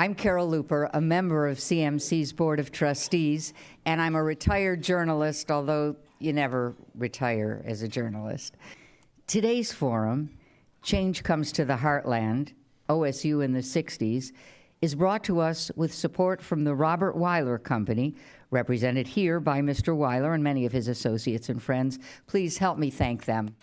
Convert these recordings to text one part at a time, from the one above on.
I'm Carol Luper, a member of CMC's Board of Trustees, and I'm a retired journalist, although you never retire as a journalist. Today's forum, Change Comes to the Heartland, OSU in the 60s, is brought to us with support from the Robert Weiler Company, represented here by Mr. Weiler and many of his associates and friends. Please help me thank them.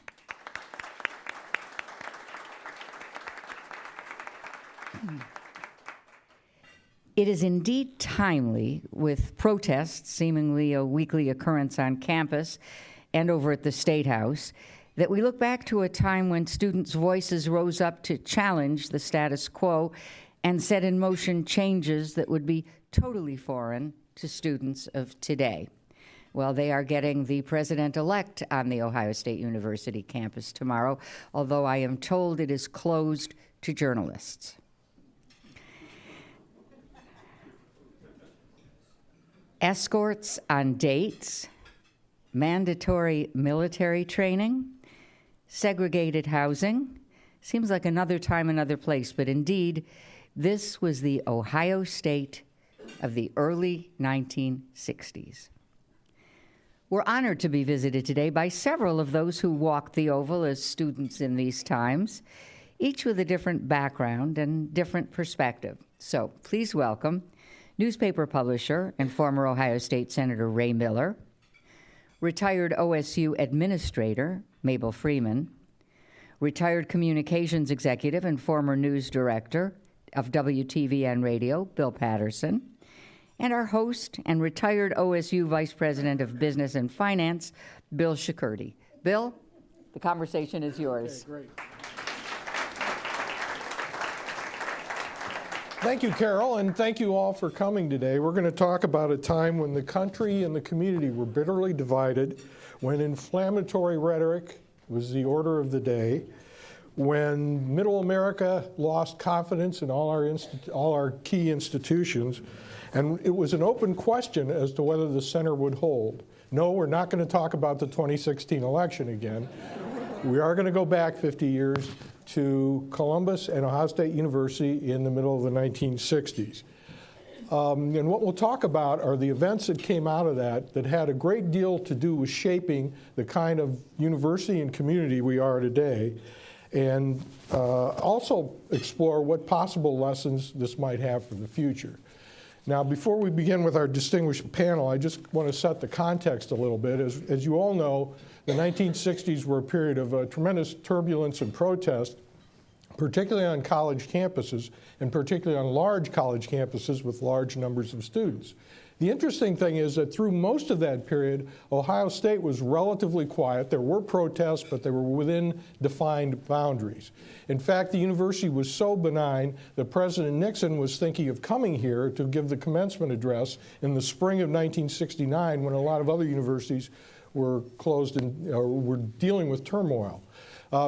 It is indeed timely, with protests seemingly a weekly occurrence on campus and over at the State House, that we look back to a time when students' voices rose up to challenge the status quo and set in motion changes that would be totally foreign to students of today. Well, they are getting the president-elect on the Ohio State University campus tomorrow, although I am told it is closed to journalists. Escorts on dates, mandatory military training, segregated housing. Seems like another time, another place, but indeed, this was the Ohio State of the early 1960s. We're honored to be visited today by several of those who walked the Oval as students in these times, each with a different background and different perspective. So please welcome newspaper publisher and former Ohio State Senator Ray Miller, retired OSU administrator Mabel Freeman, retired communications executive and former news director of WTVN Radio, Bill Patterson, and our host and retired OSU Vice President of Business and Finance, Bill Shkurti. Bill, the conversation is yours. Okay, great. Thank you, Carol, and thank you all for coming today. We're going to talk about a time when the country and the community were bitterly divided, when inflammatory rhetoric was the order of the day, when middle America lost confidence in all our key institutions, and it was an open question as to whether the center would hold. No, we're not going to talk about the 2016 election again. We are going to go back 50 years to Columbus and Ohio State University in the middle of the 1960s. And what we'll talk about are the events that came out of that had a great deal to do with shaping the kind of university and community we are today, and also explore what possible lessons this might have for the future. Now, before we begin with our distinguished panel, I just want to set the context a little bit. As you all know, the 1960s were a period of tremendous turbulence and protest, particularly on college campuses, and particularly on large college campuses with large numbers of students. The interesting thing is that through most of that period, Ohio State was relatively quiet. There were protests, but they were within defined boundaries. In fact, the university was so benign that President Nixon was thinking of coming here to give the commencement address in the spring of 1969, when a lot of other universities were closed and were dealing with turmoil.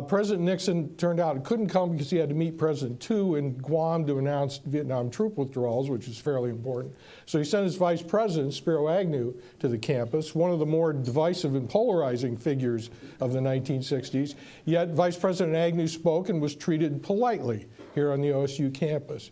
President Nixon turned out couldn't come because he had to meet President Tu in Guam to announce Vietnam troop withdrawals, which is fairly important. So he sent his vice president, Spiro Agnew, to the campus, one of the more divisive and polarizing figures of the 1960s. Yet Vice President Agnew spoke and was treated politely here on the OSU campus.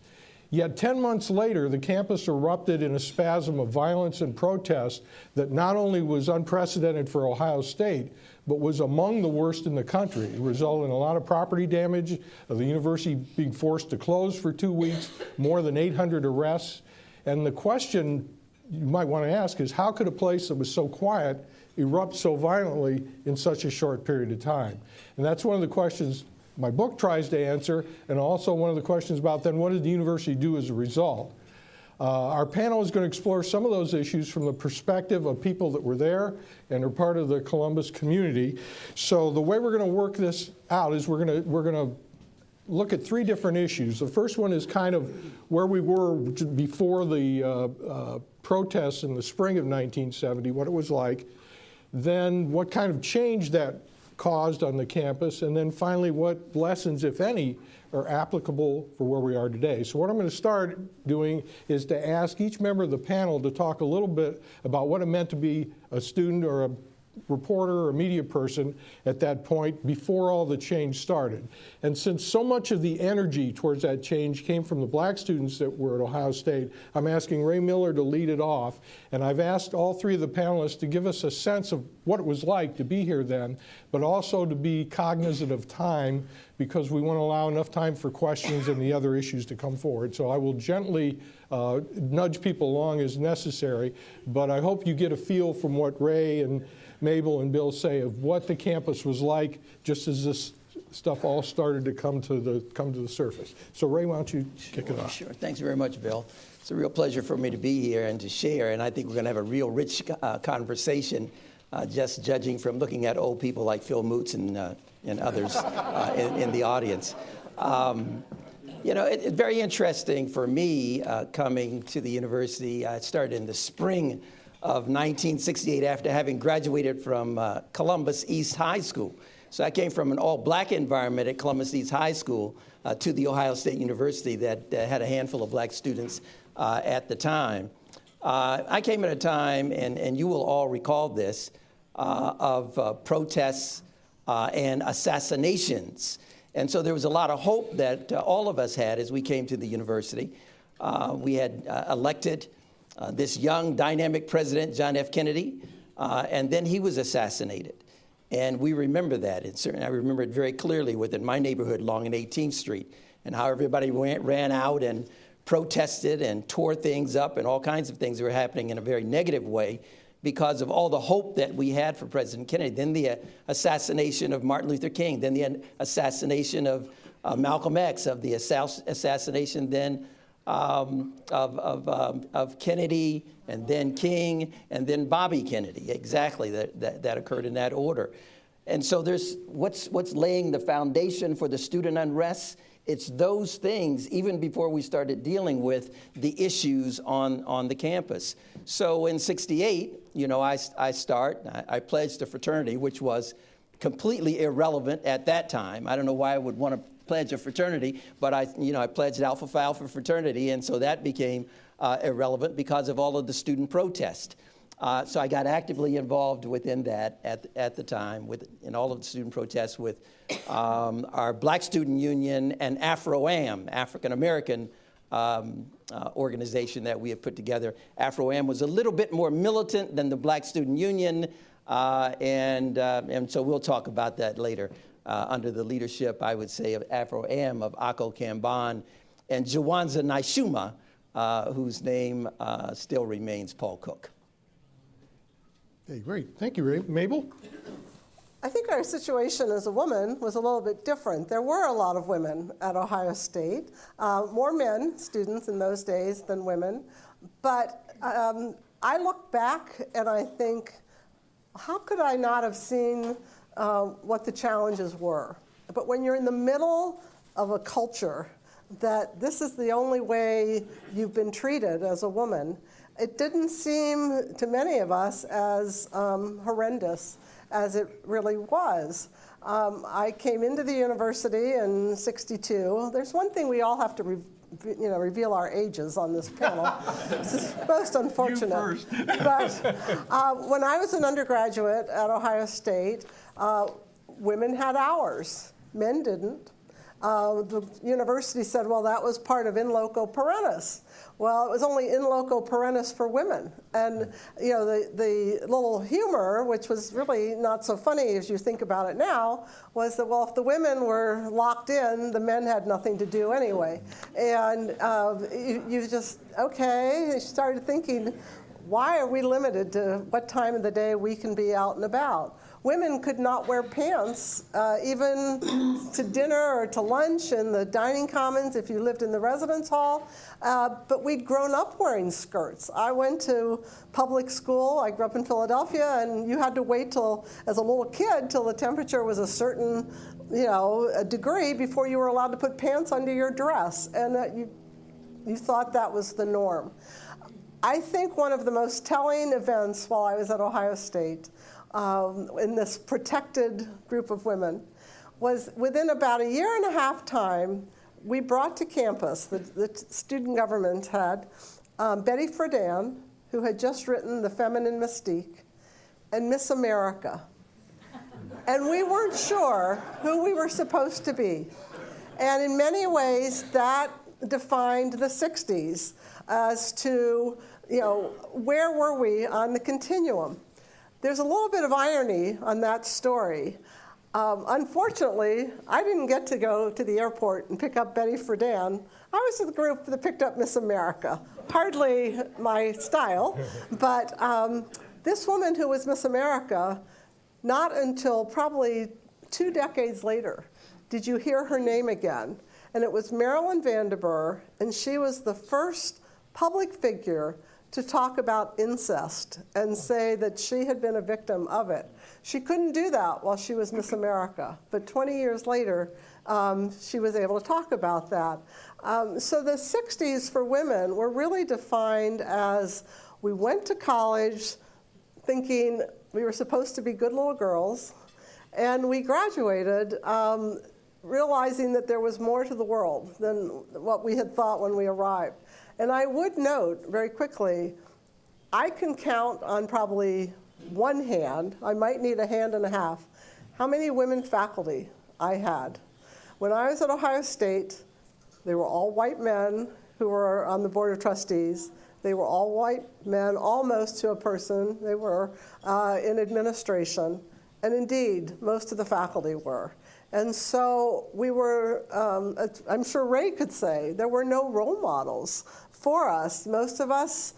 Yet 10 months later, the campus erupted in a spasm of violence and protest that not only was unprecedented for Ohio State, but was among the worst in the country. It resulted in a lot of property damage, the university being forced to close for 2 weeks, more than 800 arrests. And the question you might want to ask is, how could a place that was so quiet erupt so violently in such a short period of time? And that's one of the questions my book tries to answer, and also one of the questions about then what did the university do as a result? Our panel is going to explore some of those issues from the perspective of people that were there and are part of the Columbus community. So the way we're going to work this out is we're going to look at three different issues. The first one is kind of where we were before the protests in the spring of 1970, what it was like, then what kind of change that caused on the campus, and then finally what lessons, if any, are applicable for where we are today. So what I'm going to start doing is to ask each member of the panel to talk a little bit about what it meant to be a student or a reporter or media person at that point before all the change started. And since so much of the energy towards that change came from the black students that were at Ohio State, I'm asking Ray Miller to lead it off. And I've asked all three of the panelists to give us a sense of what it was like to be here then, but also to be cognizant of time, because we want to allow enough time for questions and the other issues to come forward. So I will gently nudge people along as necessary, but I hope you get a feel from what Ray and Mabel and Bill say of what the campus was like just as this stuff all started to come to the surface. So Ray, why don't you kick it off? Sure. Thanks very much, Bill. It's a real pleasure for me to be here and to share, and I think we're going to have a real rich conversation, just judging from looking at old people like Phil Moots and others in the audience. You know, it's very interesting for me coming to the university. I started in the spring of 1968 after having graduated from Columbus East High School. So I came from an all-black environment at Columbus East High School to the Ohio State University that had a handful of black students at the time. I came at a time, and you will all recall this, of protests and assassinations. And so there was a lot of hope that all of us had as we came to the university. We had elected this young, dynamic president, John F. Kennedy, and then he was assassinated. And we remember that. And certainly I remember it very clearly within my neighborhood along in 18th Street, and how everybody ran out and protested and tore things up, and all kinds of things that were happening in a very negative way because of all the hope that we had for President Kennedy. Then the assassination of Martin Luther King, then the assassination of Malcolm X, of the assassination then of Kennedy, and then King, and then Bobbie Kennedy. Exactly, that occurred in that order. And so there's what's laying the foundation for the student unrest. It's those things, even before we started dealing with the issues on the campus. So in '68, you know, I pledged a fraternity, which was completely irrelevant at that time. I don't know why I would want to pledge a fraternity, but I pledged Alpha Phi Alpha fraternity, and so that became irrelevant because of all of the student protest. So I got actively involved within that at the time, in all of the student protests with our Black Student Union and Afro-Am, African American organization that we had put together. Afro-Am was a little bit more militant than the Black Student Union, and so we'll talk about that later. Under the leadership, I would say, of Afro-Am, of Ako Kamban, and Jawanza Naishuma, whose name still remains Paul Cook. Hey, great. Thank you, Ray. Mabel? I think our situation as a woman was a little bit different. There were a lot of women at Ohio State, more men, students in those days than women. But I look back and I think, how could I not have seen what the challenges were? But when you're in the middle of a culture that this is the only way you've been treated as a woman, it didn't seem to many of us as horrendous as it really was. I came into the university in '62. There's one thing we all have to reveal our ages on this panel. This is most unfortunate. You first. But when I was an undergraduate at Ohio State, women had hours. Men didn't. The university said, well, that was part of in loco parentis. Well, it was only in loco parentis for women. And you know, the little humor, which was really not so funny as you think about it now, was that, well, if the women were locked in, the men had nothing to do anyway. And you just, okay, you started thinking, why are we limited to what time of the day we can be out and about? Women could not wear pants, even to dinner or to lunch in the dining commons if you lived in the residence hall. But we'd grown up wearing skirts. I went to public school. I grew up in Philadelphia, and you had to wait till, as a little kid, till the temperature was a certain, a degree before you were allowed to put pants under your dress. And you thought that was the norm. I think one of the most telling events while I was at Ohio State in this protected group of women was within about a year and a half time, we brought to campus, the student government had, Betty Friedan, who had just written The Feminine Mystique, and Miss America. And we weren't sure who we were supposed to be. And in many ways, that defined the 60s as to, where were we on the continuum? There's a little bit of irony on that story. Unfortunately, I didn't get to go to the airport and pick up Betty Friedan. I was with the group that picked up Miss America. Hardly my style, but this woman who was Miss America, not until probably 2 decades later did you hear her name again. And it was Marilyn Vanderburgh, and she was the first public figure to talk about incest and say that she had been a victim of it. She couldn't do that while she was Miss America, but 20 years later, she was able to talk about that. So the 60s for women were really defined as we went to college thinking we were supposed to be good little girls, and we graduated realizing that there was more to the world than what we had thought when we arrived. And I would note very quickly, I can count on probably one hand, I might need a hand and a half, how many women faculty I had. When I was at Ohio State, they were all white men who were on the Board of Trustees. They were all white men, almost to a person. They were in administration. And indeed, most of the faculty were. And so we were, I'm sure Ray could say, there were no role models for us. Most of us,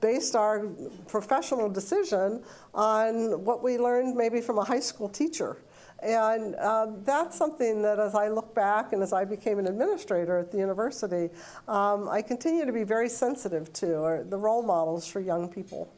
based our professional decision on what we learned maybe from a high school teacher. And that's something that as I look back and as I became an administrator at the university, I continue to be very sensitive to the role models for young people.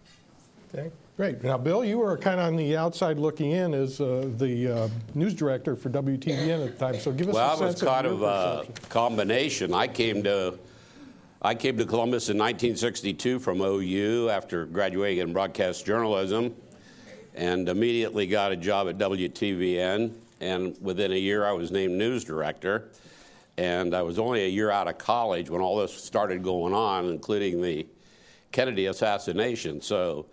Okay, great. Now, Bill, you were kind of on the outside looking in as the news director for WTVN at the time, so give us a sense of your perception. Well, I was kind of a combination. I came to Columbus in 1962 from OU after graduating in broadcast journalism, and immediately got a job at WTVN, and within a year I was named news director. And I was only a year out of college when all this started going on, including the Kennedy assassination. So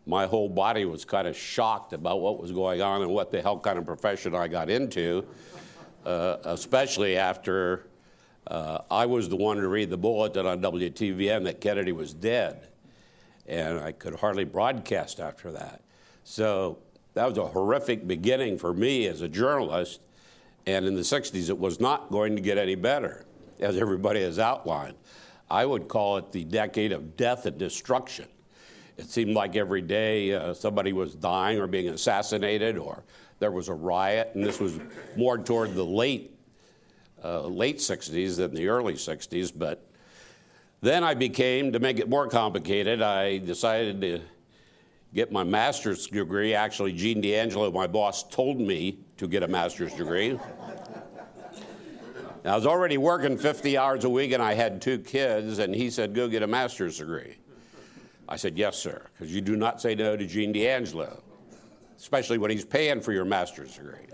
my whole body was kind of shocked about what was going on and what the hell kind of profession I got into, especially after I was the one to read the bulletin on WTVN that Kennedy was dead. And I could hardly broadcast after that. So that was a horrific beginning for me as a journalist. And in the 60s, it was not going to get any better, as everybody has outlined. I would call it the decade of death and destruction. It seemed like every day somebody was dying or being assassinated, or there was a riot, and this was more toward the late 60s than the early 60s. But then I became, to make it more complicated, I decided to get my master's degree. Actually, Gene D'Angelo, my boss, told me to get a master's degree. I was already working 50 hours a week, and I had 2 kids, and he said, go get a master's degree. I said, yes, sir, because you do not say no to Gene D'Angelo, especially when he's paying for your master's degree.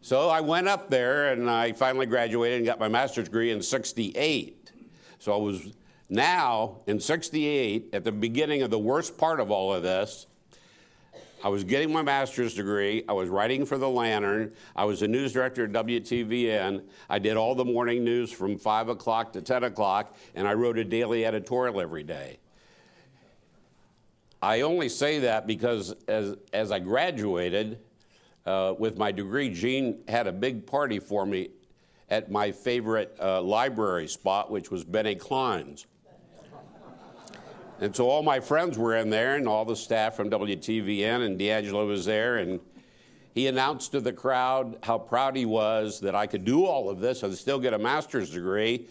So I went up there, and I finally graduated and got my master's degree in 68. So I was now, in 68, at the beginning of the worst part of all of this, I was getting my master's degree. I was writing for The Lantern. I was a news director at WTVN. I did all the morning news from 5 o'clock to 10 o'clock, and I wrote a daily editorial every day. I only say that because as I graduated with my degree, Gene had a big party for me at my favorite library spot, which was Benny Klein's. And so all my friends were in there, and all the staff from WTVN, and D'Angelo was there, and he announced to the crowd how proud he was that I could do all of this and still get a master's degree.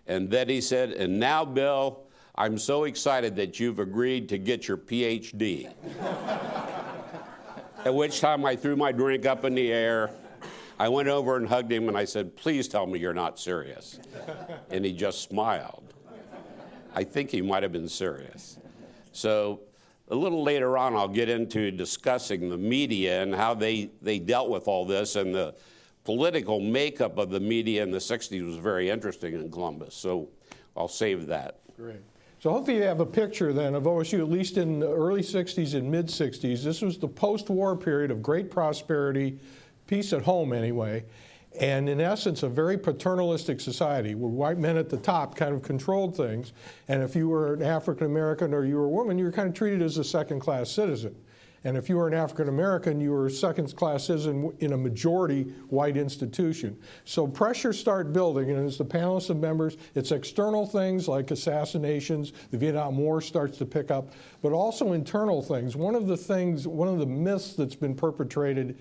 And then he said, and now, Bill, I'm so excited that you've agreed to get your PhD. At which time I threw my drink up in the air. I went over and hugged him, and I said, please tell me you're not serious. And he just smiled. I think he might have been serious. So a little later on, I'll get into discussing the media and how they dealt with all this, and the political makeup of the media in the 60s was very interesting in Columbus. So I'll save that. Great. So hopefully you have a picture then of OSU, at least in the early 60s and mid 60s. This was the post-war period of great prosperity, peace at home anyway, and in essence a very paternalistic society where white men at the top kind of controlled things, and if you were an African American or you were a woman, you were kind of treated as a second-class citizen. And if you were an African American, you were a second-class citizen in a majority white institution. So pressure started building, and as the panelists and members, it's external things like assassinations, the Vietnam War starts to pick up, but also internal things. One of the myths that's been perpetrated,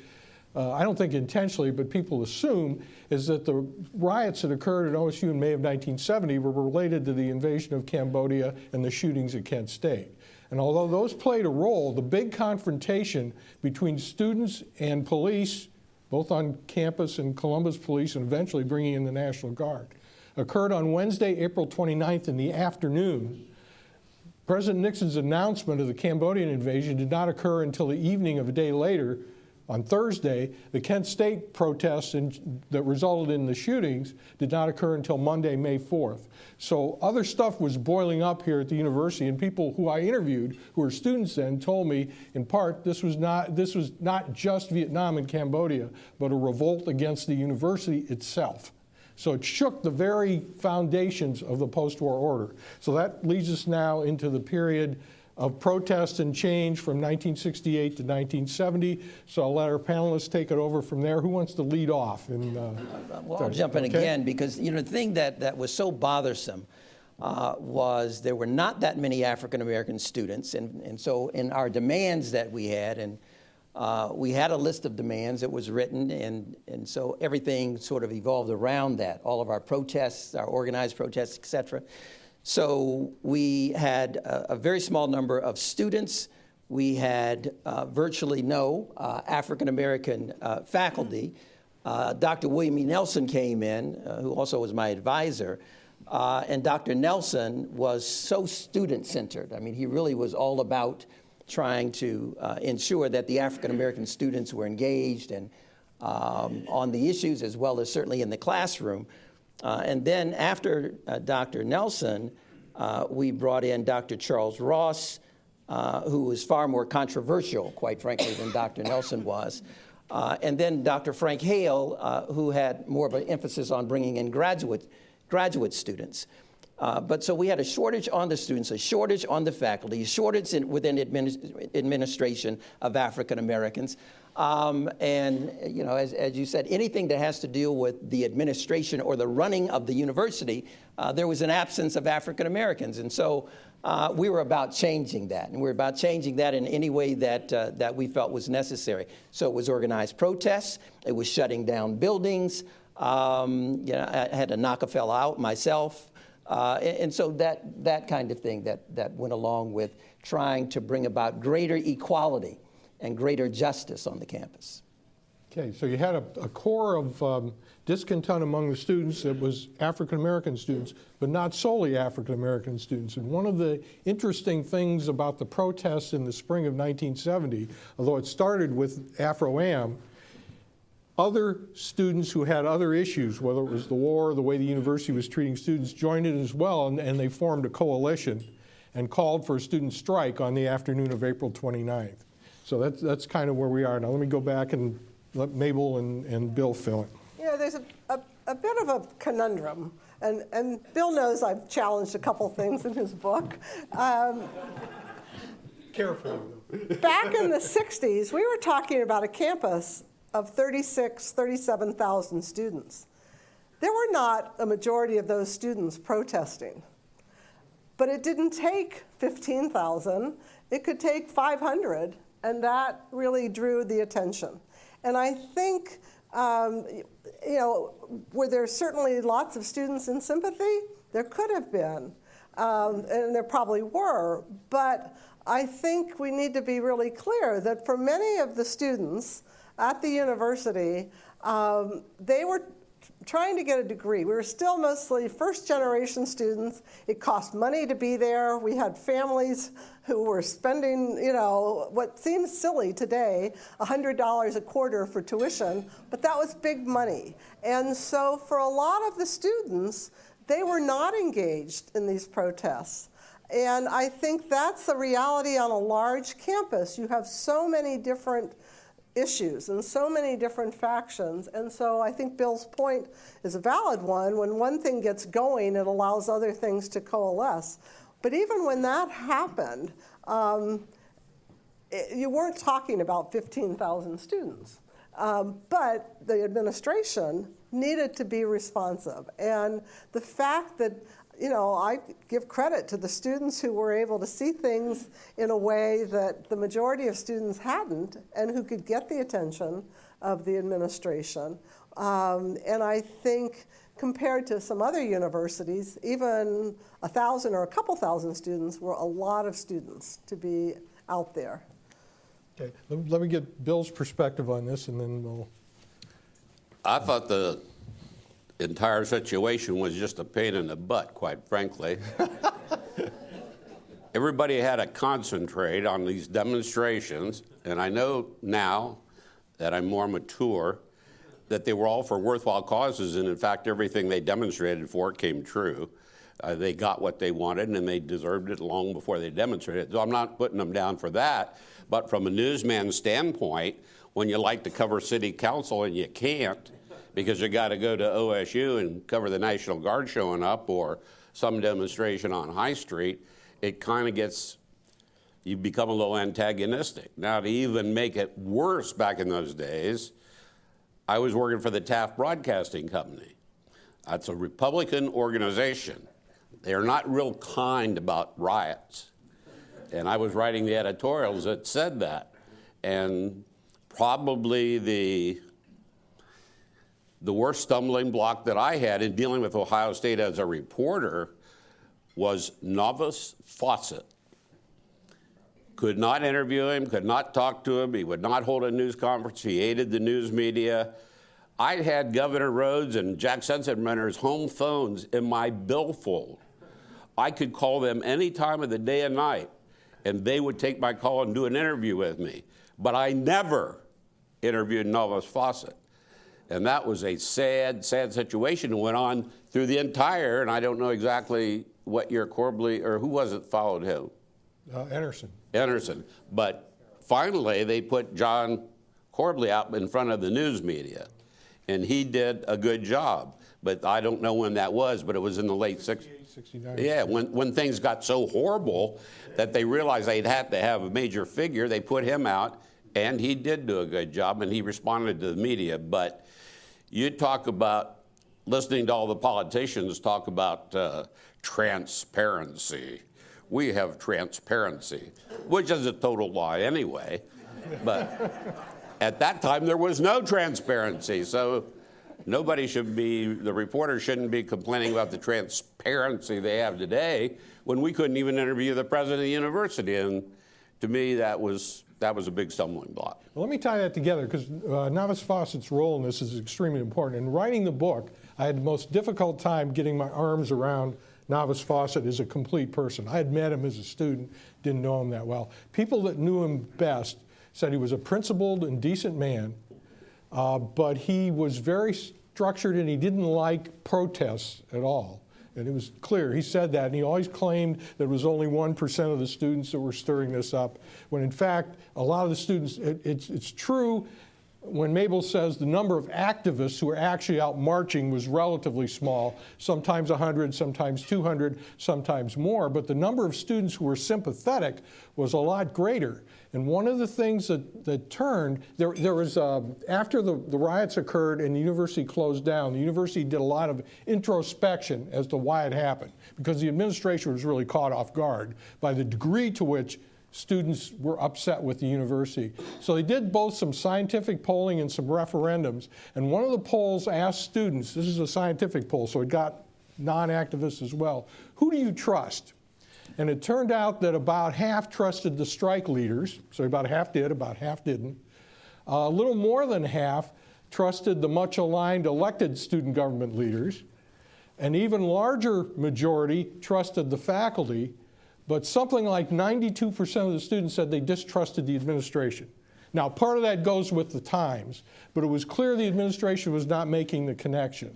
I don't think intentionally, but people assume, is that the riots that occurred at OSU in May of 1970 were related to the invasion of Cambodia and the shootings at Kent State. And although those played a role, the big confrontation between students and police, both on campus and Columbus Police, and eventually bringing in the National Guard, occurred on Wednesday, April 29th in the afternoon. President Nixon's announcement of the Cambodian invasion did not occur until the evening of a day later. On Thursday, the Kent State protests that resulted in the shootings did not occur until Monday, May 4th. So other stuff was boiling up here at the university, and people who I interviewed, who were students then, told me, in part, this was not just Vietnam and Cambodia, but a revolt against the university itself. So it shook the very foundations of the post-war order. So that leads us now into the period of protest and change from 1968 to 1970. So I'll let our panelists take it over from there. Who wants to lead off? Well, I'll jump in again because the thing that was so bothersome was there were not that many African American students, and so in our demands that we had, and we had a list of demands that was written, and so everything sort of evolved around that. All of our protests, our organized protests, et cetera. So we had a very small number of students. We had virtually no African-American faculty. Dr. William E. Nelson came in, who also was my advisor, and Dr. Nelson was so student-centered. I mean, he really was all about trying to ensure that the African-American students were engaged and on the issues as well as certainly in the classroom. And then after Dr. Nelson, we brought in Dr. Charles Ross, who was far more controversial, quite frankly, than Dr. Nelson was. And then Dr. Frank Hale, who had more of an emphasis on bringing in graduate students. But so we had a shortage on the students, a shortage on the faculty, a shortage within administration of African Americans. And as you said, anything that has to do with the administration or the running of the university, there was an absence of African Americans. And so we were about changing that. And we were about changing that in any way that we felt was necessary. So it was organized protests. It was shutting down buildings. I had to knock a fellow out myself. And so that kind of thing that went along with trying to bring about greater equality and greater justice on the campus. Okay, so you had a core of discontent among the students that was African-American students, but not solely African-American students. And one of the interesting things about the protests in the spring of 1970, although it started with Afro-Am, other students who had other issues, whether it was the war, the way the university was treating students, joined in as well, and they formed a coalition and called for a student strike on the afternoon of April 29th. So that's kind of where we are now. Let me go back and let Mabel and Bill fill in. There's a bit of a conundrum, and Bill knows I've challenged a couple things in his book. Careful. Back in the 60s, we were talking about a campus of 37,000 students. There were not a majority of those students protesting. But it didn't take 15,000. It could take 500, and that really drew the attention. And I think, were there certainly lots of students in sympathy? There could have been, and there probably were. But I think we need to be really clear that for many of the students at the university, they were trying to get a degree. We were still mostly first-generation students. It cost money to be there. We had families who were spending, what seems silly today, $100 a quarter for tuition, but that was big money. And so for a lot of the students, they were not engaged in these protests. And I think that's the reality on a large campus. You have so many different issues and so many different factions. And so I think Bill's point is a valid one. When one thing gets going, it allows other things to coalesce. But even when that happened, you weren't talking about 15,000 students. But the administration needed to be responsive. And the fact that, I give credit to the students who were able to see things in a way that the majority of students hadn't, and who could get the attention of the administration. And I think compared to some other universities, even 1,000 or a couple thousand students were a lot of students to be out there. Okay, let me get Bill's perspective on this, and then we'll... I thought the entire situation was just a pain in the butt, quite frankly. Everybody had to concentrate on these demonstrations, and I know now that I'm more mature that they were all for worthwhile causes, and in fact everything they demonstrated for came true. They got what they wanted, and they deserved it long before they demonstrated. So I'm not putting them down for that, but from a newsman's standpoint, when you like to cover city council and you can't, because you got to go to OSU and cover the National Guard showing up or some demonstration on High Street, it kind of gets, you become a little antagonistic. Now, to even make it worse back in those days, I was working for the Taft Broadcasting Company. That's a Republican organization. They're not real kind about riots. And I was writing the editorials that said that. And probably the worst stumbling block that I had in dealing with Ohio State as a reporter was Novice Fawcett. Could not interview him, could not talk to him. He would not hold a news conference. He hated the news media. I had Governor Rhodes and Jack Sensenbrenner's home phones in my billfold. I could call them any time of the day and night, and they would take my call and do an interview with me. But I never interviewed Novice Fawcett. And that was a sad, sad situation that went on through the entire, and I don't know exactly what year Corbley, or who was it followed him? Anderson. But finally, they put John Corbley out in front of the news media, and he did a good job. But I don't know when that was, but it was in the late 60s. 69. Yeah, when things got so horrible that they realized they'd have to have a major figure, they put him out, and he did do a good job, and he responded to the media. But you talk about listening to all the politicians talk about transparency. We have transparency, which is a total lie anyway. But at that time, there was no transparency. So nobody should be, the reporters shouldn't be complaining about the transparency they have today when we couldn't even interview the president of the university. And to me, that was a big stumbling block. Well, let me tie that together, because Novice Fawcett's role in this is extremely important. In writing the book, I had the most difficult time getting my arms around Novice Fawcett as a complete person. I had met him as a student, didn't know him that well. People that knew him best said he was a principled and decent man, but he was very structured and he didn't like protests at all. And it was clear, he said that, and he always claimed that it was only 1% of the students that were stirring this up, when in fact, a lot of the students, it's true when Mabel says the number of activists who were actually out marching was relatively small, sometimes 100, sometimes 200, sometimes more, but the number of students who were sympathetic was a lot greater. And one of the things that turned, there was, after the riots occurred and the university closed down, the university did a lot of introspection as to why it happened, because the administration was really caught off guard by the degree to which students were upset with the university. So they did both some scientific polling and some referendums, and one of the polls asked students, this is a scientific poll, so it got non-activists as well, who do you trust? And it turned out that about half trusted the strike leaders, so about half did, about half didn't. A little more than half trusted the much aligned elected student government leaders. An even larger majority trusted the faculty, but something like 92% of the students said they distrusted the administration. Now, part of that goes with the times, but it was clear the administration was not making the connection.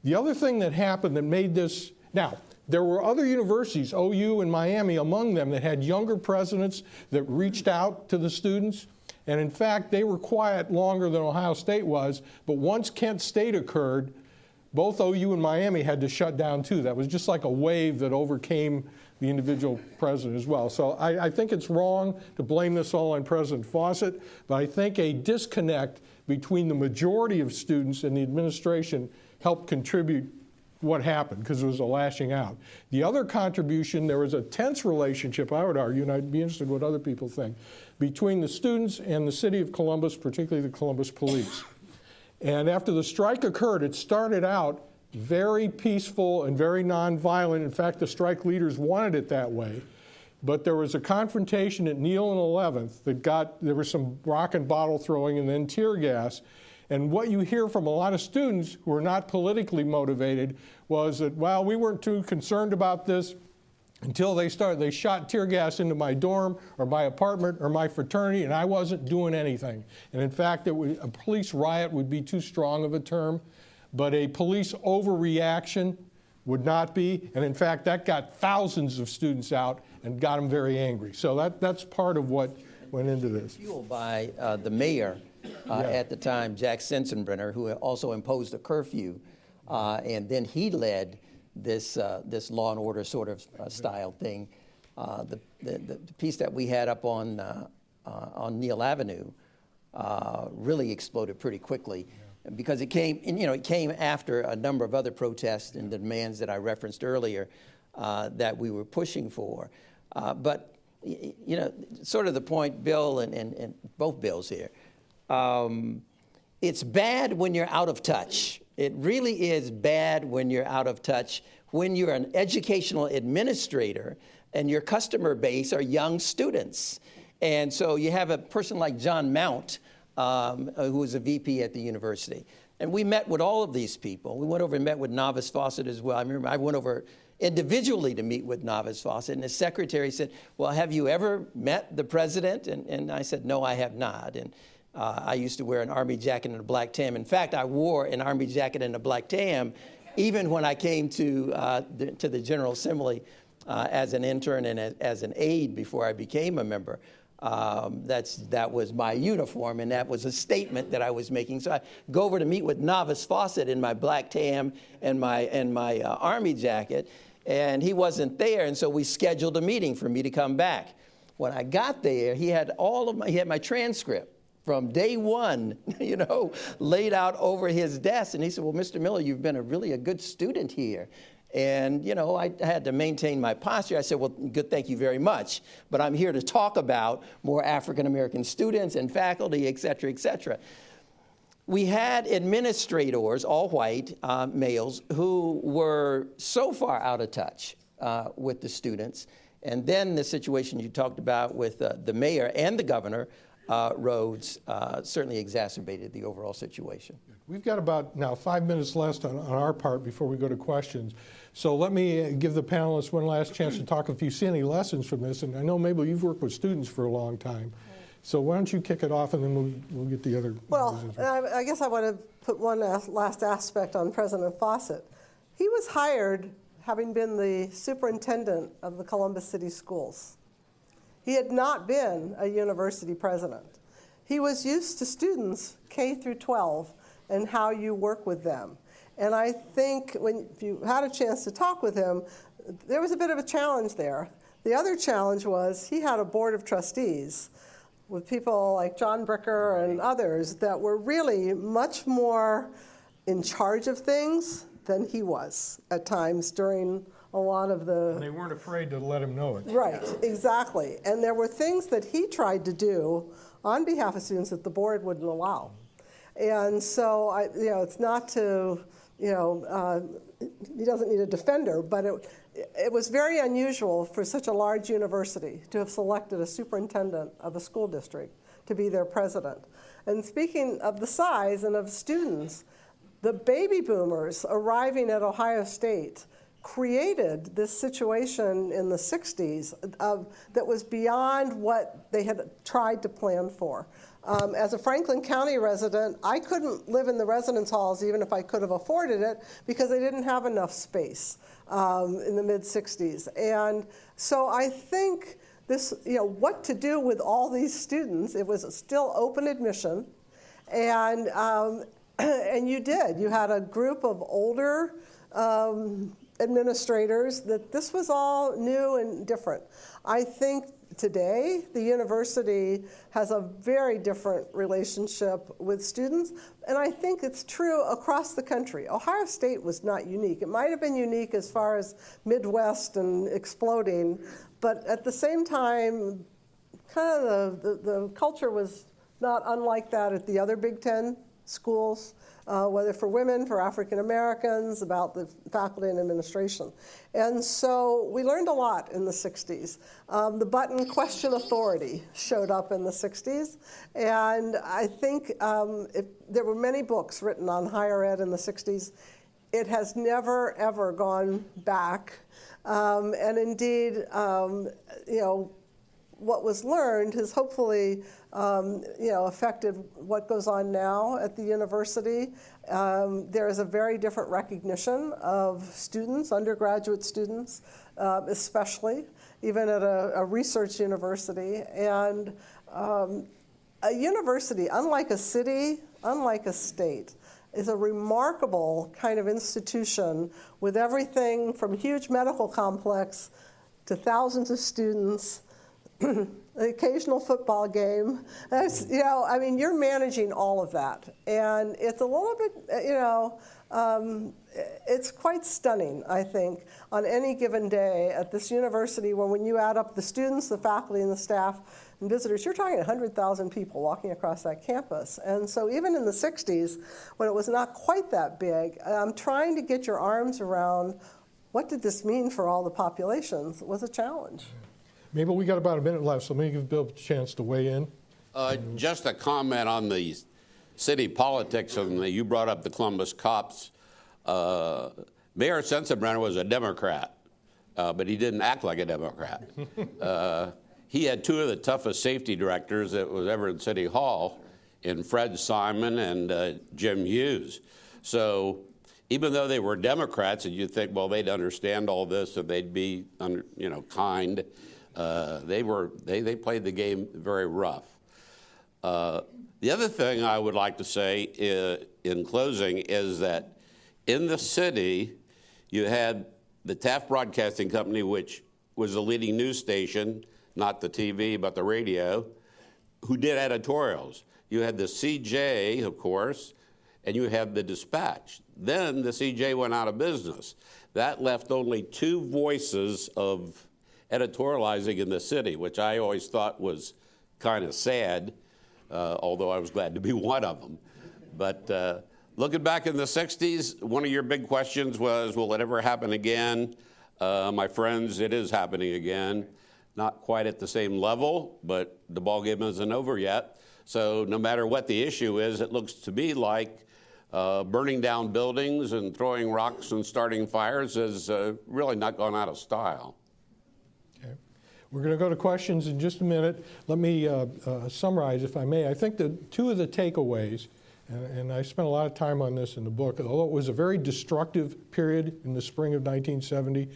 The other thing that happened that made this, now, There were other universities, OU and Miami among them, that had younger presidents that reached out to the students. And in fact, they were quiet longer than Ohio State was. But once Kent State occurred, both OU and Miami had to shut down too. That was just like a wave that overcame the individual president as well. So I think it's wrong to blame this all on President Fawcett, but I think a disconnect between the majority of students and the administration helped contribute what happened, because it was a lashing out. The other contribution, there was a tense relationship, I would argue, and I'd be interested in what other people think, between the students and the city of Columbus, particularly the Columbus police. And after the strike occurred, it started out very peaceful and very nonviolent. In fact, the strike leaders wanted it that way. But there was a confrontation at Neal and 11th that there was some rock and bottle throwing and then tear gas. And what you hear from a lot of students who are not politically motivated was that, well, we weren't too concerned about this until they shot tear gas into my dorm or my apartment or my fraternity, and I wasn't doing anything. And in fact, a police riot would be too strong of a term, but a police overreaction would not be. And in fact, that got thousands of students out and got them very angry. So that's part of what went into this. Fueled by the mayor at the time, Jack Sensenbrenner, who also imposed a curfew, and then he led this law and order sort of style thing. The piece that we had up on Neal Avenue really exploded pretty quickly, because it came after a number of other protests and the demands that I referenced earlier that we were pushing for. But sort of the point, Bill and both Bills here. It's bad when you're out of touch. It really is bad when you're out of touch, when you're an educational administrator and your customer base are young students. And so you have a person like John Mount, who was a VP at the university. And we met with all of these people. We went over and met with Novice Fawcett as well. I remember I went over individually to meet with Novice Fawcett, and the secretary said, well, have you ever met the president? And I said, no, I have not. And I used to wear an army jacket and a black tam. In fact, I wore an army jacket and a black tam even when I came to the General Assembly as an intern and as an aide before I became a member. That was my uniform, and that was a statement that I was making. So I go over to meet with Novice Fawcett in my black tam and my army jacket, and he wasn't there, and so we scheduled a meeting for me to come back. When I got there, he had my transcript from day one, laid out over his desk, and he said, well, Mr. Miller, you've been a good student here. And, I had to maintain my posture. I said, well, good, thank you very much. But I'm here to talk about more African-American students and faculty, et cetera, et cetera. We had administrators, all white males, who were so far out of touch with the students. And then the situation you talked about with the mayor and the governor, Rhodes, certainly exacerbated the overall situation. We've got about now 5 minutes left on our part before we go to questions. So let me give the panelists one last chance to talk if you see any lessons from this. And I know, Mabel, you've worked with students for a long time. So why don't you kick it off, and then we'll get the other. Well, I guess I want to put one last aspect on President Fawcett. He was hired having been the superintendent of the Columbus City Schools. He had not been a university president. He was used to students K through 12 and how you work with them. And I think if you had a chance to talk with him, there was a bit of a challenge there. The other challenge was he had a board of trustees with people like John Bricker and others that were really much more in charge of things than he was at times during a lot of the... And they weren't afraid to let him know it. Right, exactly. And there were things that he tried to do on behalf of students that the board wouldn't allow. And so, it's not to, he doesn't need a defender, but it was very unusual for such a large university to have selected a superintendent of a school district to be their president. And speaking of the size and of students, the baby boomers arriving at Ohio State created this situation in the 60s that was beyond what they had tried to plan for. As a Franklin County resident, I couldn't live in the residence halls even if I could have afforded it because they didn't have enough space in the mid-60s. And so I think this, what to do with all these students, it was still open admission. And you did. You had a group of older administrators that this was all new and different. I think today the university has a very different relationship with students, and I think it's true across the country. Ohio State was not unique. It might have been unique as far as Midwest and exploding, but at the same time, kind of the culture was not unlike that at the other Big Ten schools, whether for women, for African Americans, about the faculty and administration. And so we learned a lot in the 60s. The button question authority showed up in the 60s. And I think there were many books written on higher ed in the 60s. It has never, ever gone back. And indeed, what was learned has hopefully affected what goes on now at the university. There is a very different recognition of students, undergraduate students, especially, even at a research university. And a university, unlike a city, unlike a state, is a remarkable kind of institution with everything from huge medical complex to thousands of students, the occasional football game. You're managing all of that. And it's a little bit, it's quite stunning, I think, on any given day at this university when you add up the students, the faculty, and the staff and visitors, you're talking 100,000 people walking across that campus. And so even in the 60s, when it was not quite that big, trying to get your arms around what did this mean for all the populations was a challenge. Mabel, we got about a minute left, so let me give Bill a chance to weigh in. Just a comment on the city politics, and you brought up the Columbus cops. Mayor Sensenbrenner was a Democrat, but he didn't act like a Democrat. He had two of the toughest safety directors that was ever in City Hall, in Fred Simon and Jim Hughes. So even though they were Democrats, and you'd think, well, they'd understand all this and they'd be, kind. They played the game very rough. The other thing I would like to say in closing is that in the city, you had the Taft Broadcasting Company, which was the leading news station, not the TV, but the radio, who did editorials. You had the CJ, of course, and you had the Dispatch. Then the CJ went out of business. That left only two voices of editorializing in the city, which I always thought was kind of sad, although I was glad to be one of them. But looking back in the 60s, one of your big questions was, will it ever happen again? My friends, it is happening again. Not quite at the same level, but the ballgame isn't over yet. So no matter what the issue is, it looks to me like burning down buildings and throwing rocks and starting fires has really not gone out of style. We're going to go to questions in just a minute. Let me summarize, if I may. I think that two of the takeaways, and I spent a lot of time on this in the book, although it was a very destructive period in the spring of 1970,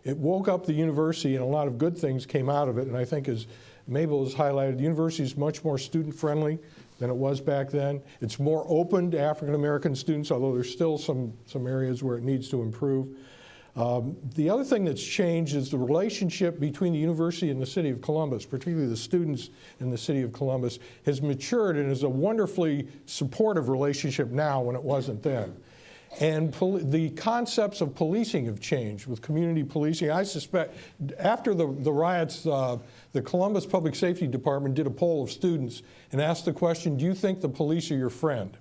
it woke up the university and a lot of good things came out of it. And I think, as Mabel has highlighted, the university is much more student-friendly than it was back then. It's more open to African-American students, although there's still some areas where it needs to improve. The other thing that's changed is the relationship between the university and the city of Columbus, particularly the students in the city of Columbus, has matured and is a wonderfully supportive relationship now when it wasn't then. And the concepts of policing have changed with community policing. I suspect after the riots, the Columbus Public Safety Department did a poll of students and asked the question, do you think the police are your friend?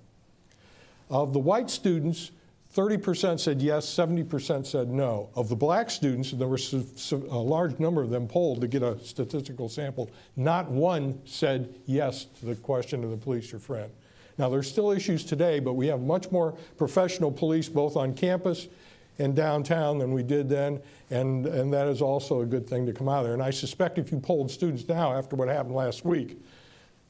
Of the white students, 30% said yes, 70% said no. Of the black students, and there were a large number of them polled to get a statistical sample, not one said yes to the question of the police your friend. Now, there's still issues today, but we have much more professional police both on campus and downtown than we did then, and that is also a good thing to come out of there. And I suspect if you polled students now after what happened last week,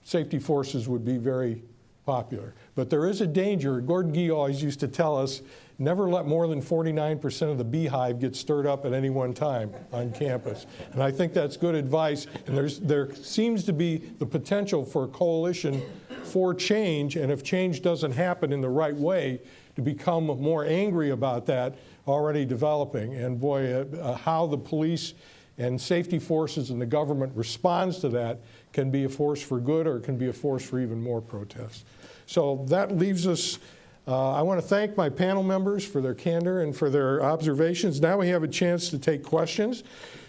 safety forces would be very popular. But there is a danger. Gordon Gee always used to tell us, never let more than 49% of the beehive get stirred up at any one time on campus. And I think that's good advice. And there seems to be the potential for a coalition for change, and if change doesn't happen in the right way, to become more angry about that already developing. And boy, how the police and safety forces and the government responds to that can be a force for good, or it can be a force for even more protests. So that leaves us, I want to thank my panel members for their candor and for their observations. Now we have a chance to take questions.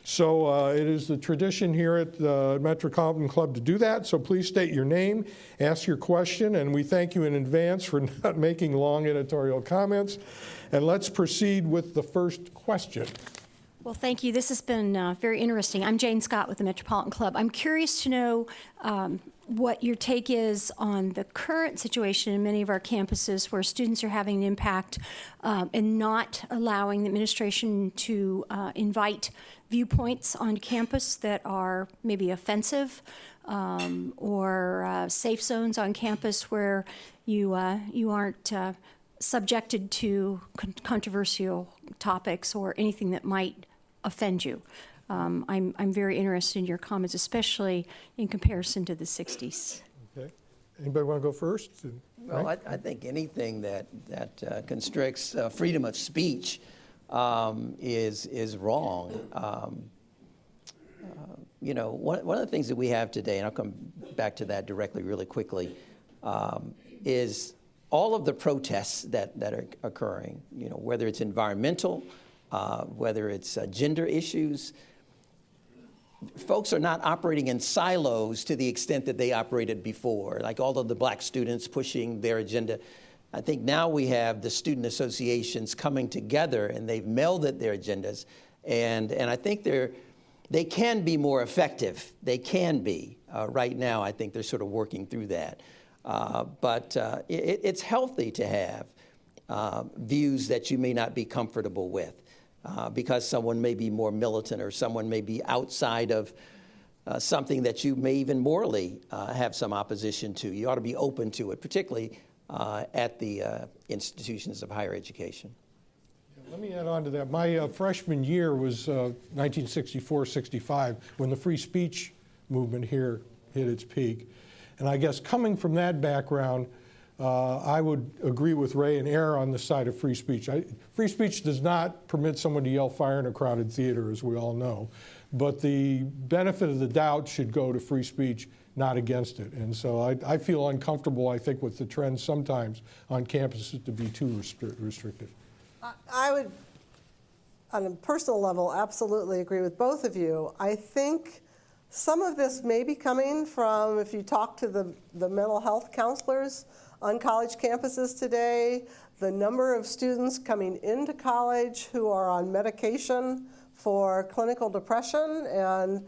So it is the tradition here at the Metropolitan Club to do that. So please state your name, ask your question, and we thank you in advance for not making long editorial comments. And let's proceed with the first question. Well, thank you. This has been very interesting. I'm Jane Scott with the Metropolitan Club. I'm curious to know what your take is on the current situation in many of our campuses where students are having an impact and not allowing the administration to invite viewpoints on campus that are maybe offensive, or safe zones on campus where you aren't subjected to controversial topics or anything that might offend you. I'm very interested in your comments, especially in comparison to the 60s. Okay. Anybody want to go first? Well, I think anything that constricts freedom of speech is wrong. You know, one of the things that we have today, and I'll come back to that directly really quickly, is all of the protests that are occurring, you know, whether it's environmental, whether it's gender issues. Folks are not operating in silos to the extent that they operated before, like all of the black students pushing their agenda. I think now we have the student associations coming together, and they've melded their agendas, and I think they can be more effective. They can be. Right now, I think they're sort of working through that. But it's healthy to have views that you may not be comfortable with. Because someone may be more militant, or someone may be outside of something that you may even morally have some opposition to. You ought to be open to it, particularly at the institutions of higher education. Let me add on to that. My freshman year was 1964-65, when the free speech movement here hit its peak. And I guess coming from that background, I would agree with Ray and err on the side of free speech. Free speech does not permit someone to yell fire in a crowded theater, as we all know. But the benefit of the doubt should go to free speech, not against it. And so I feel uncomfortable, I think, with the trend sometimes on campuses to be too restrictive. I would, on a personal level, absolutely agree with both of you. I think some of this may be coming from, if you talk to the mental health counselors on college campuses today, the number of students coming into college who are on medication for clinical depression and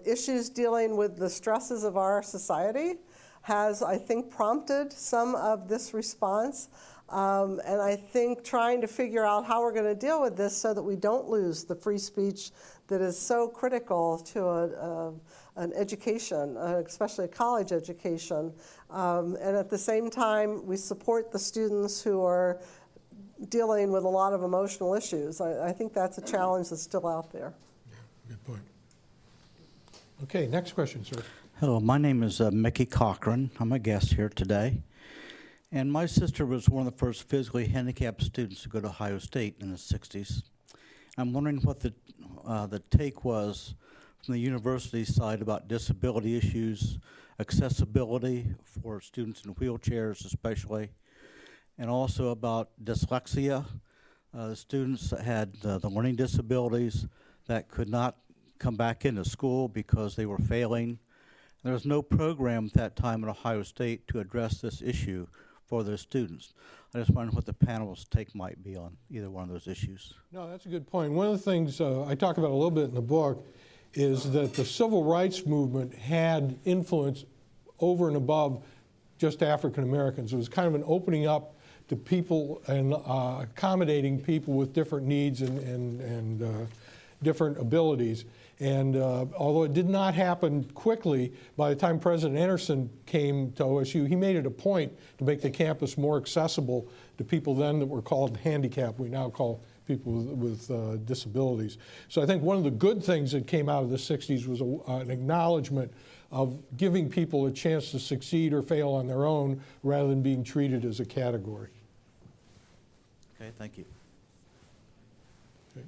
issues dealing with the stresses of our society has, I think, prompted some of this response. And I think trying to figure out how we're going to deal with this so that we don't lose the free speech that is so critical to an education, especially a college education. And at the same time, we support the students who are dealing with a lot of emotional issues. I think that's a challenge that's still out there. Yeah, good point. Okay, next question, sir. Hello, my name is Mickey Cochran. I'm a guest here today. And my sister was one of the first physically handicapped students to go to Ohio State in the 60s. I'm wondering what the take was from the university side about disability issues, accessibility for students in wheelchairs especially, and also about dyslexia, students that had the learning disabilities that could not come back into school because they were failing. There was no program at that time at Ohio State to address this issue for those students. I just wonder what the panel's take might be on either one of those issues. No, that's a good point. One of the things I talk about a little bit in the book is that the civil rights movement had influence over and above just African Americans. It was kind of an opening up to people and accommodating people with different needs and different abilities. And although it did not happen quickly, by the time President Anderson came to OSU, he made it a point to make the campus more accessible to people then that were called handicapped. We now call people with disabilities. So I think one of the good things that came out of the 60s was an acknowledgement of giving people a chance to succeed or fail on their own rather than being treated as a category. Okay, thank you. Okay.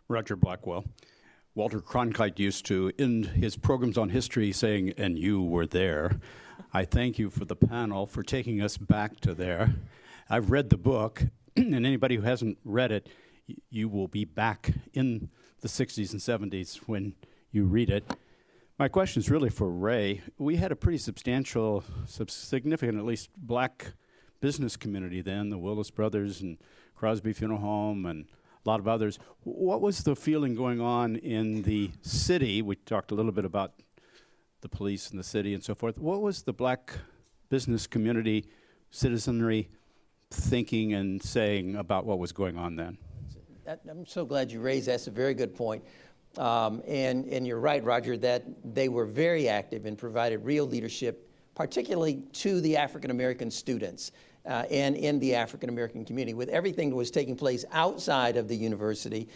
Roger Blackwell. Walter Cronkite used to end his programs on history saying, "And you were there." I thank you for the panel for taking us back to there. I've read the book, and anybody who hasn't read it, you will be back in the 60s and 70s when you read it. My question is really for Ray. We had a pretty substantial, significant, at least, black business community then, the Willis Brothers and Crosby Funeral Home and a lot of others. What was the feeling going on in the city? We talked a little bit about the police and the city and so forth. What was the black business community, citizenry thinking and saying about what was going on then? I'm so glad you raised that. That's a very good point. And you're right, Roger, that they were very active and provided real leadership, particularly to the African-American students and in the African-American community, with everything that was taking place outside of the university,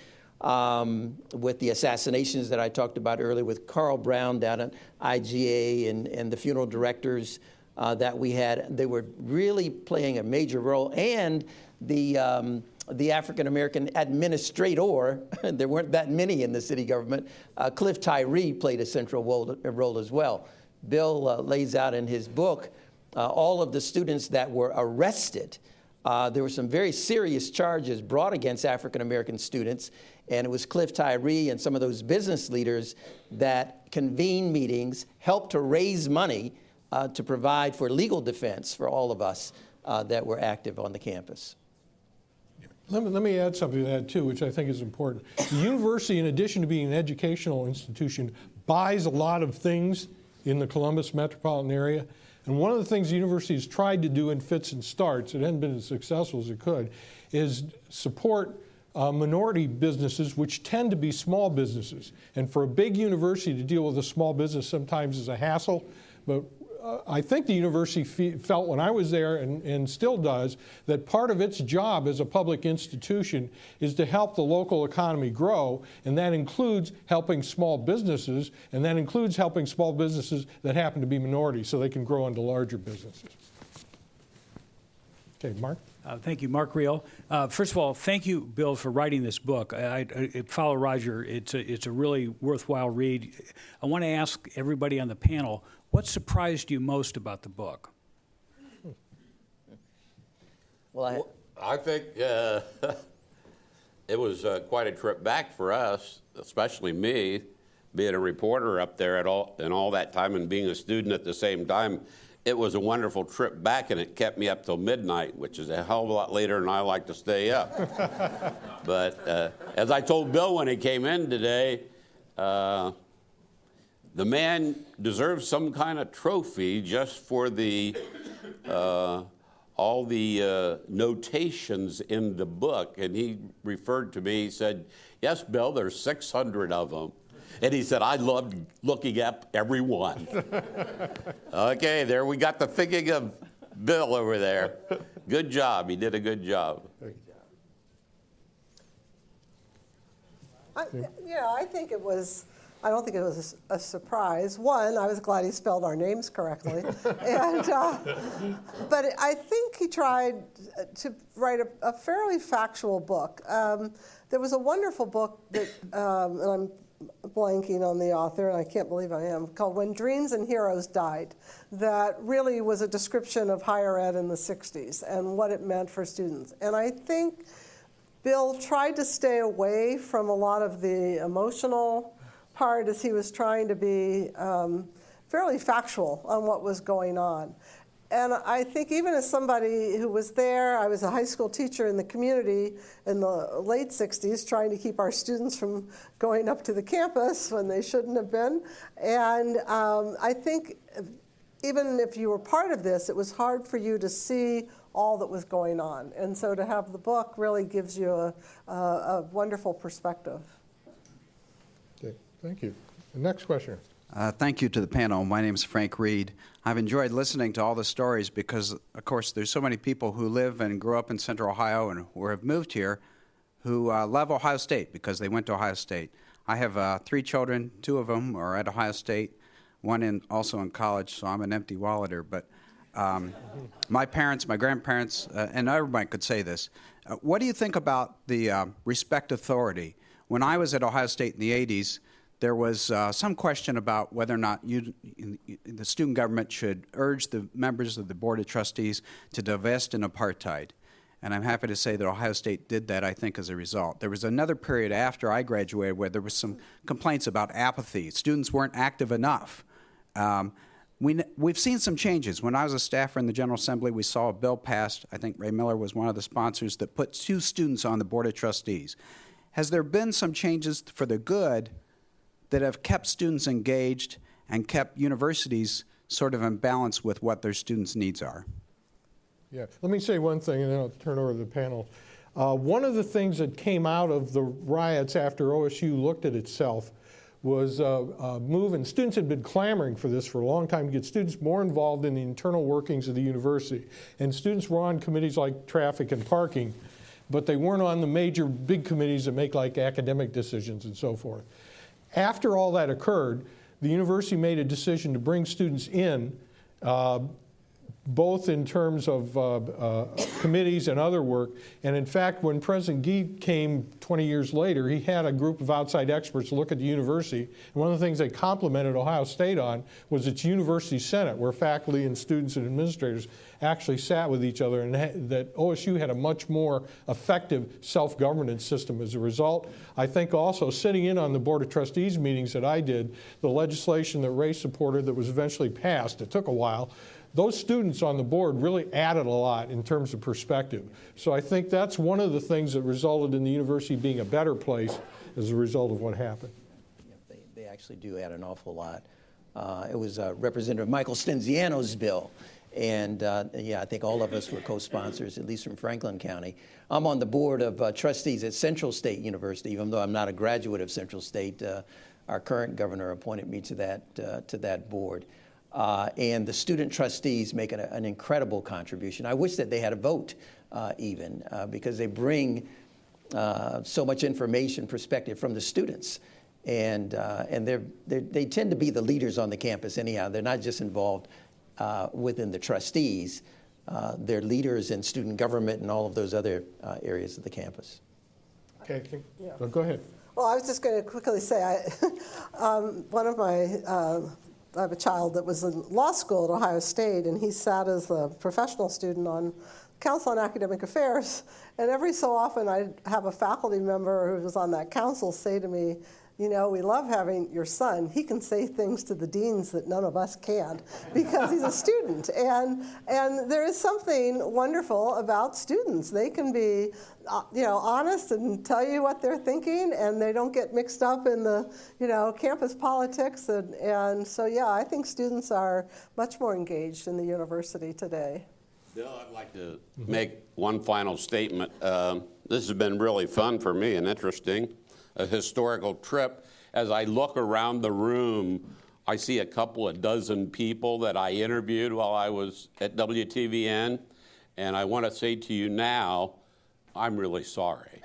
with the assassinations that I talked about earlier, with Carl Brown down at IGA and the funeral directors that we had. They were really playing a major role. And the African-American administrator, there weren't that many in the city government, Cliff Tyree played a central role as well. Bill lays out in his book all of the students that were arrested. There were some very serious charges brought against African-American students, and it was Cliff Tyree and some of those business leaders that convened meetings, helped to raise money to provide for legal defense for all of us that were active on the campus. Let me add something to that, too, which I think is important. The university, in addition to being an educational institution, buys a lot of things in the Columbus metropolitan area. And one of the things the university has tried to do in fits and starts, it hasn't been as successful as it could, is support minority businesses, which tend to be small businesses. And for a big university to deal with a small business sometimes is a hassle. But I think the university felt when I was there, and still does, that part of its job as a public institution is to help the local economy grow, and that includes helping small businesses, and that includes helping small businesses that happen to be minorities so they can grow into larger businesses. Okay, Mark? Thank you, Mark Reel. First of all, thank you, Bill, for writing this book. I follow Roger. It's a really worthwhile read. I want to ask everybody on the panel, what surprised you most about the book? Well, I think it was quite a trip back for us, especially me, being a reporter up there and all that time and being a student at the same time. It was a wonderful trip back, and it kept me up till midnight, which is a hell of a lot later than I like to stay up. But as I told Bill when he came in today, the man deserves some kind of trophy just for the all the notations in the book. And he referred to me, he said, "Yes, Bill, there's 600 of them." And he said, "I loved looking at every one." Okay, there we got the thinking of Bill over there. Good job. He did a good job. I think it was. I don't think it was a surprise. One, I was glad he spelled our names correctly, and but I think he tried to write a fairly factual book. There was a wonderful book that, and I'm blanking on the author, and I can't believe I am, called When Dreams and Heroes Died, that really was a description of higher ed in the 60s and what it meant for students. And I think Bill tried to stay away from a lot of the emotional part as he was trying to be fairly factual on what was going on. And I think even as somebody who was there, I was a high school teacher in the community in the late 60s, trying to keep our students from going up to the campus when they shouldn't have been. And I think even if you were part of this, it was hard for you to see all that was going on. And so to have the book really gives you a wonderful perspective. Okay, thank you. The next question. Thank you to the panel. My name is Frank Reed. I've enjoyed listening to all the stories because, of course, there's so many people who live and grew up in Central Ohio and who have moved here who love Ohio State because they went to Ohio State. I have 3 children. 2 of them are at Ohio State, one also in college, so I'm an empty walleter. But my parents, my grandparents, and everybody could say this. What do you think about the respect authority? When I was at Ohio State in the 80s, there was some question about whether or not the student government should urge the members of the Board of Trustees to divest in apartheid. And I'm happy to say that Ohio State did that, I think, as a result. There was another period after I graduated where there was some complaints about apathy. Students weren't active enough. We've seen some changes. When I was a staffer in the General Assembly, we saw a bill passed. I think Ray Miller was one of the sponsors that put 2 students on the Board of Trustees. Has there been some changes for the good that have kept students engaged and kept universities sort of in balance with what their students' needs are? Yeah, let me say one thing and then I'll turn over to the panel. One of the things that came out of the riots after OSU looked at itself was a move, and students had been clamoring for this for a long time, to get students more involved in the internal workings of the university. And students were on committees like traffic and parking, but they weren't on the major big committees that make like academic decisions and so forth. After all that occurred, the university made a decision to bring students in, both in terms of committees and other work. And in fact, when President Gee came 20 years later, he had a group of outside experts look at the university. And one of the things they complimented Ohio State on was its university senate, where faculty and students and administrators actually sat with each other, and that OSU had a much more effective self-governance system as a result. I think also sitting in on the Board of Trustees meetings that I did, the legislation that Ray supported that was eventually passed, it took a while, those students on the board really added a lot in terms of perspective. So I think that's one of the things that resulted in the university being a better place as a result of what happened. Yeah, they actually do add an awful lot. It was Representative Michael Stenziano's bill. And yeah, I think all of us were co-sponsors, at least from Franklin County. I'm on the board of trustees at Central State University, even though I'm not a graduate of Central State. Our current governor appointed me to that board. And the student trustees make an incredible contribution. I wish that they had a vote even, because they bring so much information, perspective from the students. And they tend to be the leaders on the campus anyhow. They're not just involved within the trustees. They're leaders in student government and all of those other areas of the campus. Okay, so go ahead. Well, I was just going to quickly say, I have a child that was in law school at Ohio State, and he sat as a professional student on Council on Academic Affairs. And every so often I have a faculty member who was on that council say to me, you know, we love having your son. He can say things to the deans that none of us can because he's a student. And there is something wonderful about students. They can be, honest and tell you what they're thinking, and they don't get mixed up in the, campus politics. And so, yeah, I think students are much more engaged in the university today. Bill, I'd like to make one final statement. This has been really fun for me and interesting. A historical trip. As I look around the room, I see a couple of dozen people that I interviewed while I was at WTVN, and I want to say to you now, I'm really sorry.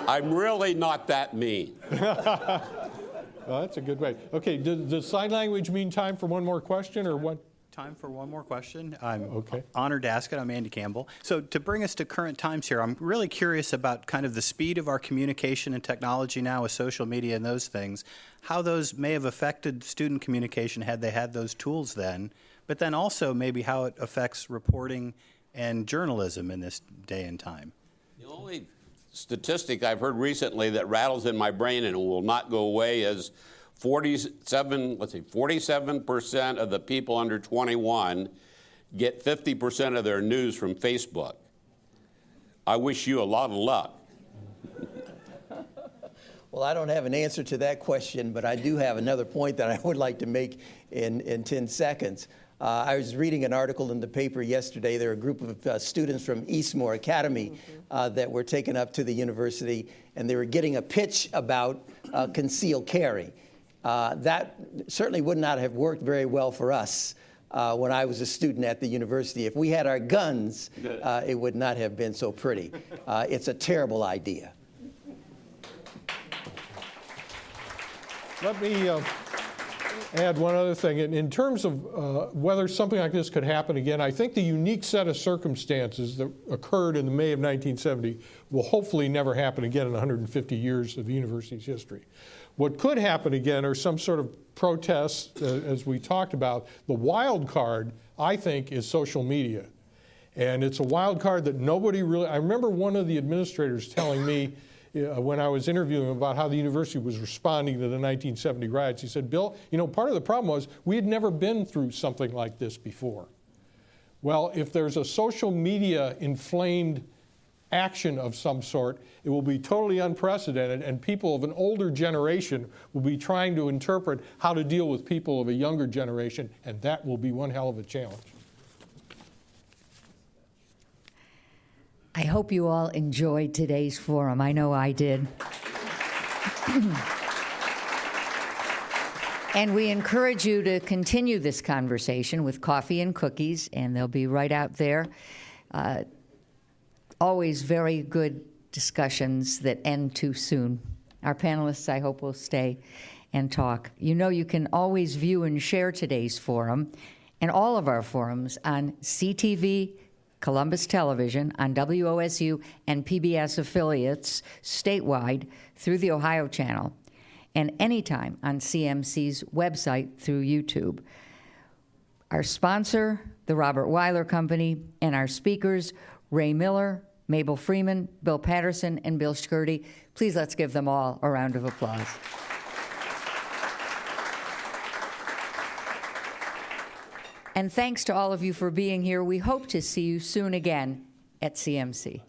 I'm really not that mean. Well, that's a good way. Okay, does sign language mean time for one more question, or what? Time for one more question. I'm okay. honored to ask it. I'm Andy Campbell. So to bring us to current times here, I'm really curious about kind of the speed of our communication and technology now with social media and those things, how those may have affected student communication had they had those tools then, but then also maybe how it affects reporting and journalism in this day and time. The only statistic I've heard recently that rattles in my brain and will not go away is 47% of the people under 21 get 50% of their news from Facebook. I wish you a lot of luck. Well, I don't have an answer to that question, but I do have another point that I would like to make in 10 seconds. I was reading an article in the paper yesterday. There were a group of students from Eastmoor Academy that were taken up to the university, and they were getting a pitch about concealed carry. That certainly would not have worked very well for us when I was a student at the university. If we had our guns, it would not have been so pretty. It's a terrible idea. Let me add one other thing. In terms of whether something like this could happen again, I think the unique set of circumstances that occurred in the May of 1970 will hopefully never happen again in 150 years of the university's history. What could happen again are some sort of protests, as we talked about. The wild card, I think, is social media. And it's a wild card that nobody really, I remember one of the administrators telling me when I was interviewing him about how the university was responding to the 1970 riots. He said, Bill, you know, part of the problem was we had never been through something like this before. Well, if there's a social media inflamed action of some sort, it will be totally unprecedented, and people of an older generation will be trying to interpret how to deal with people of a younger generation, and that will be one hell of a challenge. I hope you all enjoyed today's forum. I know I did. And we encourage you to continue this conversation with coffee and cookies, and they'll be right out there. Always very good discussions that end too soon. Our panelists, I hope, will stay and talk. You know, you can always view and share today's forum and all of our forums on CTV, Columbus Television, on WOSU and PBS affiliates statewide through the Ohio Channel, and anytime on CMC's website through YouTube. Our sponsor, the Robert Weiler Company, and our speakers, Ray Miller, Mabel Freeman, Bill Patterson, and Bill Shkurti. Please let's give them all a round of applause. And thanks to all of you for being here. We hope to see you soon again at CMC.